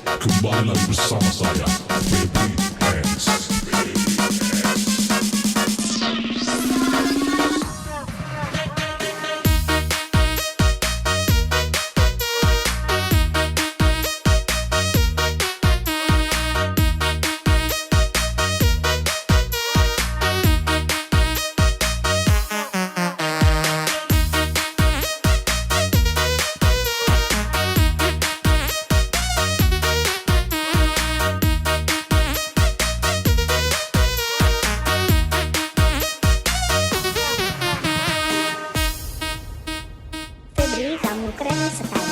Kembali lagi bersama saya, Baby Hands. Febri, kamu keren sekali.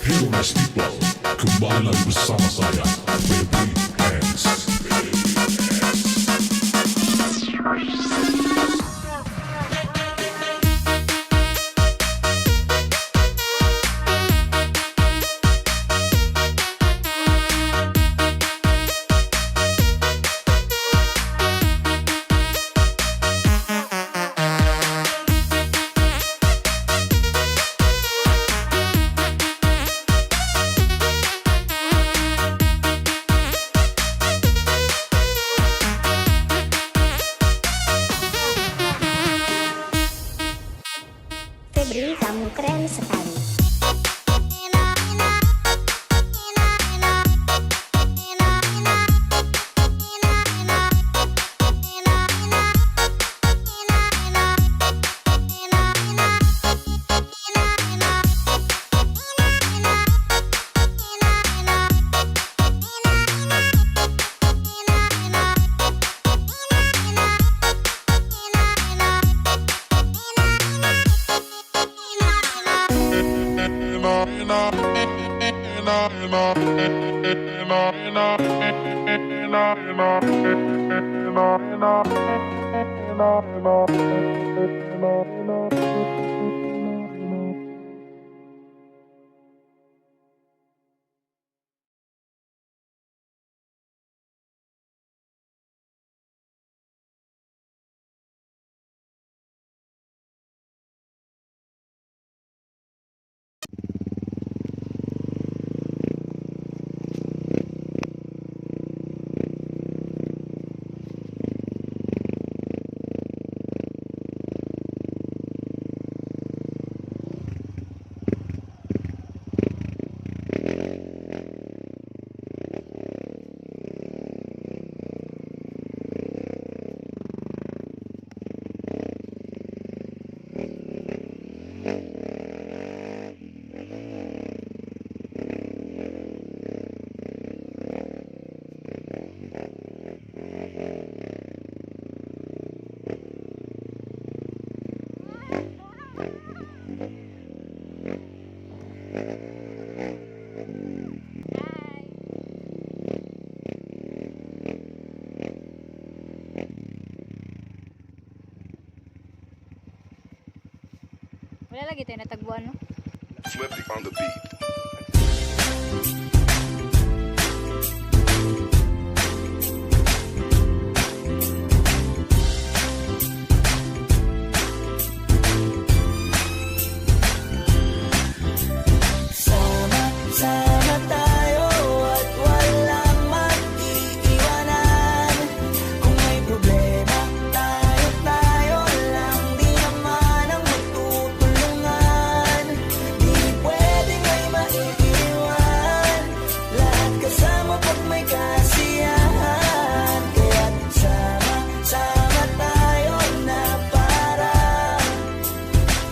Hey nice people, kembali lagi bersama saya, Baby Hands. Wala lagi tayo natagbuan, no? Flippy on the beat. Sama tayo at walang mag-iiwanan. Kung may problema, tayo lang. Di naman ang magtutulungan. Di pwedeng may maiiwan. Lahat kasama pag may kasiyahan. Kaya sama tayo na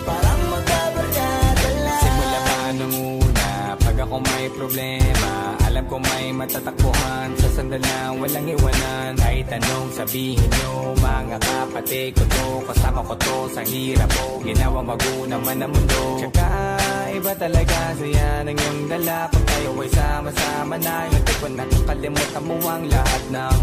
parang magkabarkada lang. Simula pa nung una, pag ako may problema, alam ko may matatakbuhan. Sa sandal lang walang iwanan. Kahit anong sabihin nyo, mga kapatid ko to, kasama ko to sa hirap ko, ginawa bago naman ang mundo. Tsaka iba talaga saya ng iyong dala. Pag tayo ay sama-sama na, yung tipo na kakalimutan mo ang lahat ng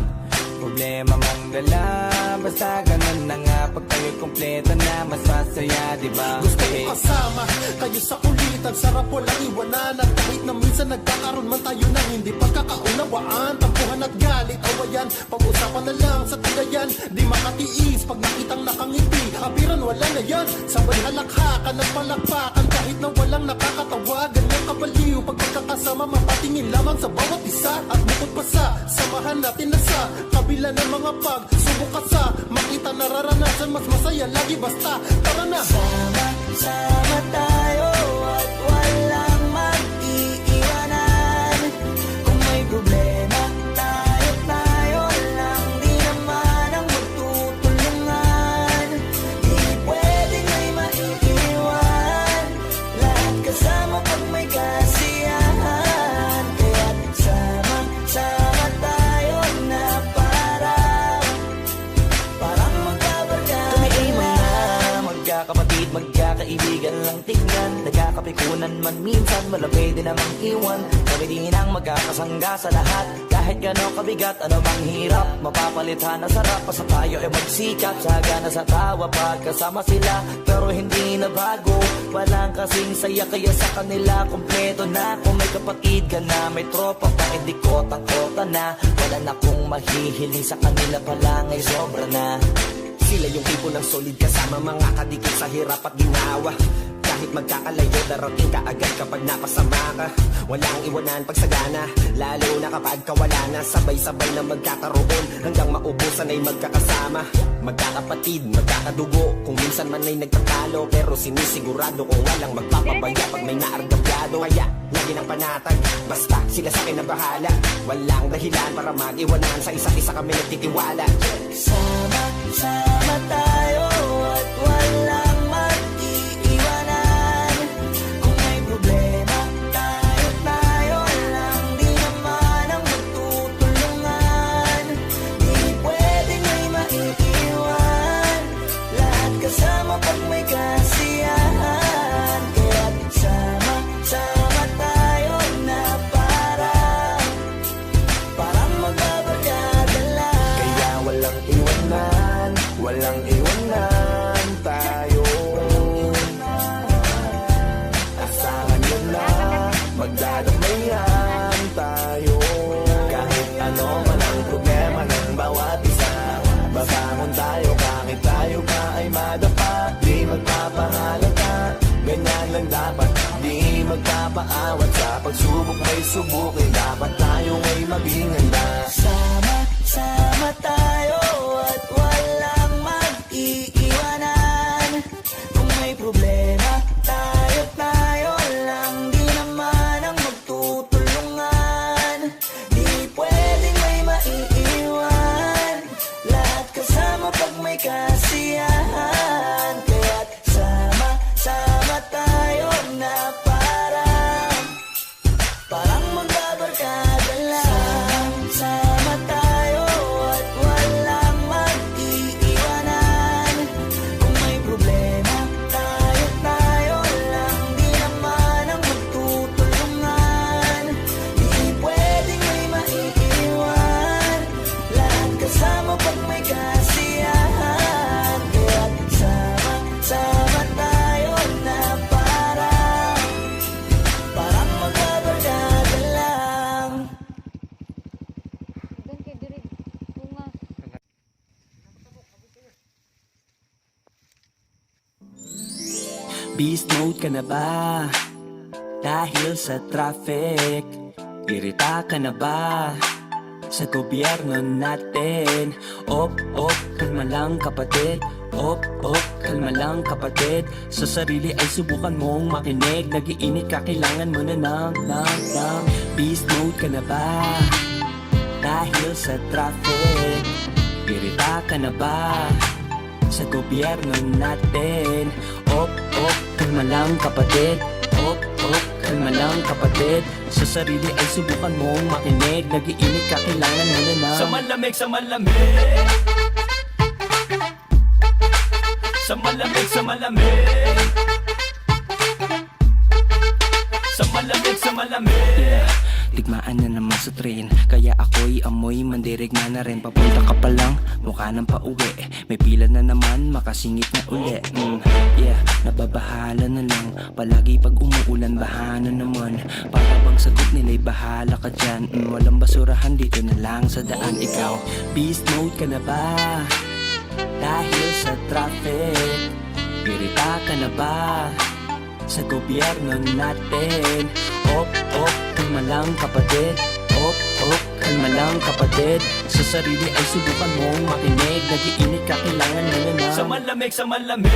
problema mong dala. Basta ganun na nga, pag tayo'y kompleto na, mas masaya, diba? Gusto ko kasama kayo sa kulitan, sarap walang iwanan. At kahit na minsan nagkakaroon man tayo ng hindi pagkakaunawaan, tampuhan at galit, awayan, pag-usapan na lang sa tagayan. Di makatiis pag nakitang nakangiti, abiran wala na yan. Sabay halakhakan at palakpakan, kahit na walang nakakatawa. Ganyan kabaliw pag magkakasama, mapatingin lamang sa bawat isa. At bukod pa sa samahan natin na sa kabila ng mga pagsubok at sa makita nararanasan, mas masaya lagi basta tara na. Sama tayo at walang mag-iiwanan. Kung may problema, tayo lang. Di naman ang magtutulungan. Di pwedeng may maiiwan. Lahat kasama pag may kasiyahan. Kaya sama tayo na parang magkabarkada. Tumiiwan na magkakapatid, magkakaibigan lang tingnan. Nagkakapikunan man minsan, wala pwede namang iwan. Kami din ang magkakasangga sa lahat. Kahit gano'ng kabigat, ano bang hirap, mapapalitan na sarap. Basta tayo ay magsikap, sagana sa tawa pagkasama sila. Pero hindi na bago, walang kasing saya. Kaya sa kanila kompleto na. Kung may kapatid ka na, may tropa pa, hindi kota-kota na. Wala na kong mahihiling sa kanila pala, ngay sobra na. Sila yung tipo ng solid kasama, mga kadikit sa hirap at ginawa. Kahit magkakalayo, darating ka agad kapag napasama ka. Walang iwanan pag sagana, lalo na kapag kawala na. Sabay-sabay na magkakaroon, hanggang maubusan ay magkakasama. Magkakapatid, magkakadugo, kung minsan man ay nagtatalo. Pero sinisigurado kung walang magpapabaya pag may naargabyado. Kaya lagi ng panatag, basta sila sa akin na bahala. Walang dahilan para mag-iwanan, sa isa't isa kami nagtitiwala. Sama tayo at walang mag-iiwanan. Kung may problema, tayo lang. Di naman ang magtutulungan. Di pwedeng may maiiwan. Lahat kasama pag may kasiyahan. Kaya sama tayo na sabayan tayo. Kahit ano man ang problema ng bawat isa, babangon tayo kahit tayo pa ay madapa. Di magpapahalata, ganyan lang dapat. Di magpapaawat sa pagsubok may subukin. Dapat tayo ay maging handa. Sama tayo at walang mag-iiwanan. Kung may problema, tayo lang. Di naman ang magtutulungan. Di pwedeng may maiiwan. Lahat kasama pag may kasiyahan. Kaya't sama tayo na parang magbabarkada lang. Sama tayo at walang mag-iiwanan. Kung may problema, tayo lang. Di naman ang magtutulungan. Di pwedeng may maiiwan. Lahat kasama pag may kasiyahan. Kaya't sama tayo na parang magbabarkada lang. Doon kay Dirig. Bunga. Beast mode ka na ba? Dahil sa traffic. Irita ka na ba? Sa gobyerno natin. Op, kalma lang kapatid. Op, kalma lang kapatid. Sa sarili ay subukan mong makinig. Nagiinit ka, kailangan mo na ng Beast mode ka na ba? Dahil sa traffic. Irita ka na ba? Sa gobyerno natin. Op, kalma lang kapatid. Op, kalma lang kapatid. Sa sarili ay subukan mong makinig. Nagiinit ka, kailangan mo na ng Sa malamig Sa malamig Yeah, digmaan na naman sa train. Kaya ako'y amoy mandirigma na rin. Papunta ka pa lang, mukha nang pauwi. May pila na naman, makasingit na uli. Yeah, nababahala na lang. Palagi pag umuulan, bahana naman. Para bang sagot nila'y bahala ka dyan. Walang basurahan dito na lang sa daan. Ikaw, beast mode ka na ba? Dahil sa traffic. Irita ka na ba? Sa gobyerno natin. Op, kalma lang kapatid. Op, kalma lang kapatid. Sa sarili ay subukan mong makinig. Nagiinit ka, kailangan mo na ng Sa malamig Sa malamig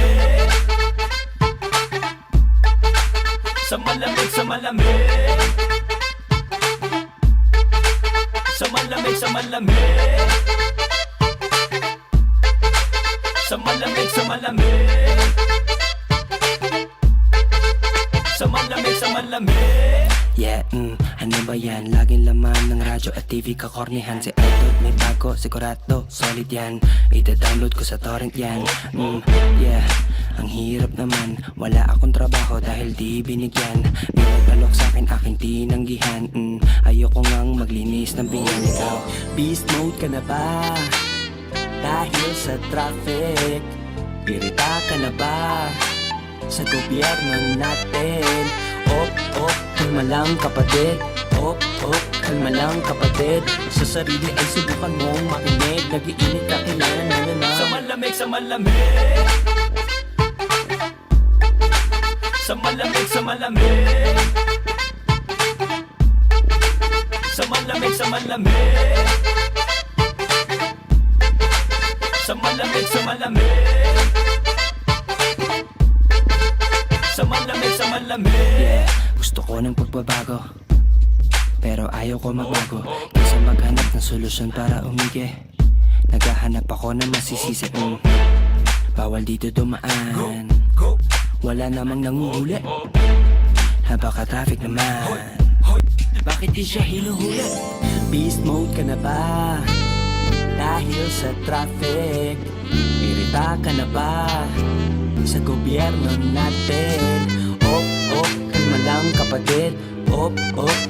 Yeah, ano ba yan? Laging laman ng radyo at TV kakornihan. Si Idol may bago, sigurado, solid yan. Ida-download ko sa torrent yan. Yeah, ang hirap naman. Wala akong trabaho dahil di binigyan. Pinagbalok sa akin aking tinanggihan. Ayoko ngang maglinis ng pinggan. Ikaw, beast mode ka na ba? Dahil sa traffic. Irita ka na ba? Sa gobyerno natin. Op, kalma lang kapatid. Op, kalma lang kapatid. Sa sarili ay subukan mong makinig. Nagiinit ka, kailangan mo na ng Sa malamig Sa malamig Yeah, gusto ko ng pagbabago, pero ayaw ko magbago. Kaysa maghanap ng solusyon para umigi, naghahanap ako ng masisisi. Bawal dito dumaan, wala namang nanguhuli. Napaka-traffic naman, bakit di siya hinuhuli? Beast mode ka na ba? Dahil sa traffic. Irita ka na ba? Sa gobyerno natin. Kalma lang kapatid.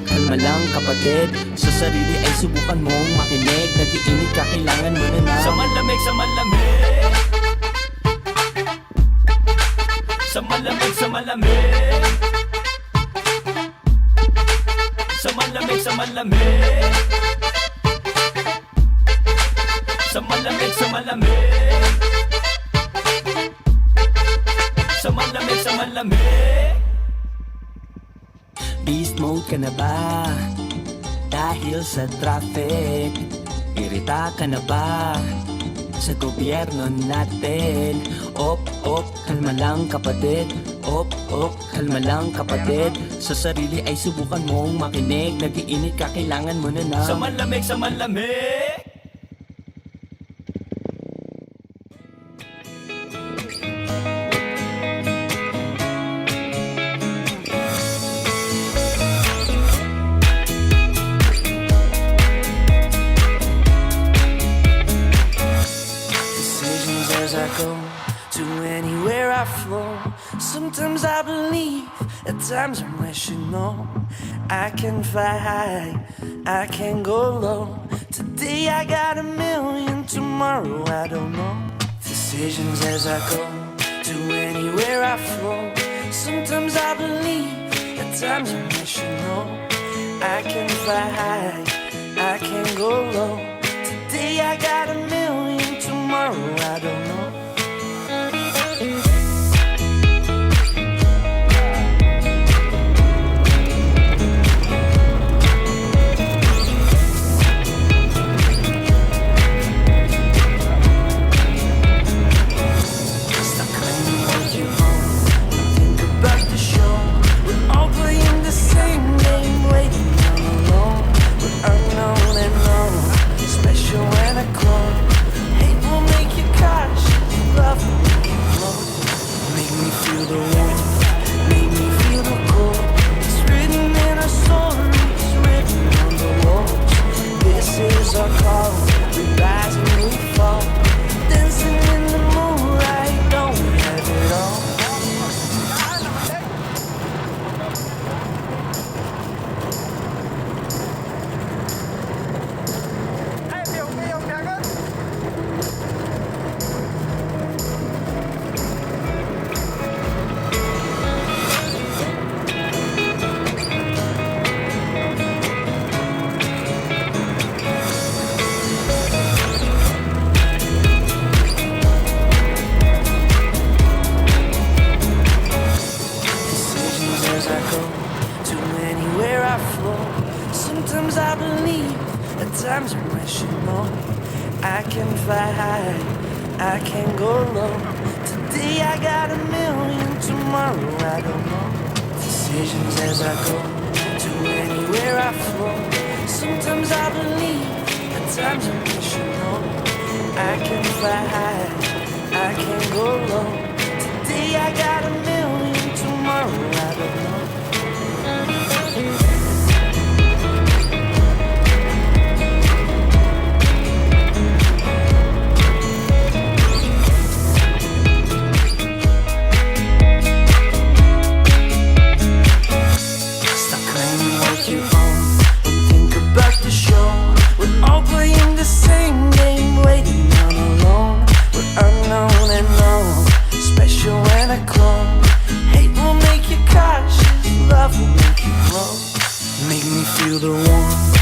Kalma lang kapatid. Sa sarili ay subukan mong makinig. Nagiinit ka, kailangan mo na ng Sa malamig Sa Sa malamig, sa malamig. Sa malamig, sa malamig. Sa malamig, sa malamig. Beast mode ka na ba? Dahil sa traffic. Irita ka na ba? Sa gobyerno natin. Op, kalma lang kapatid. Op, kalma lang kapatid. Sa sarili ay subukan mong makinig. Nag-iinit ka, kailangan mo na. Sa malamig, sa malamig. Decisions as I go to anywhere I flow. Sometimes I believe, at times I'm wishing no. I can fly high, I can go low. Today I got a million, tomorrow I don't know. Decisions as I go to anywhere I flow. Sometimes I believe, at times I'm wishing no. I can fly high, I can go low. Today I got a million, tomorrow I don't know. Sometimes I believe, at times I'm wishing no. I can fly high, I can go low. Today I got a million, tomorrow I don't know. Decisions as I go to anywhere I flow. Sometimes I believe, at times I'm wishing no. I can fly high, I can go low. Today I got a million, tomorrow I don't know. Hate will make you cautious, love will make you grow. Make me feel the warmth,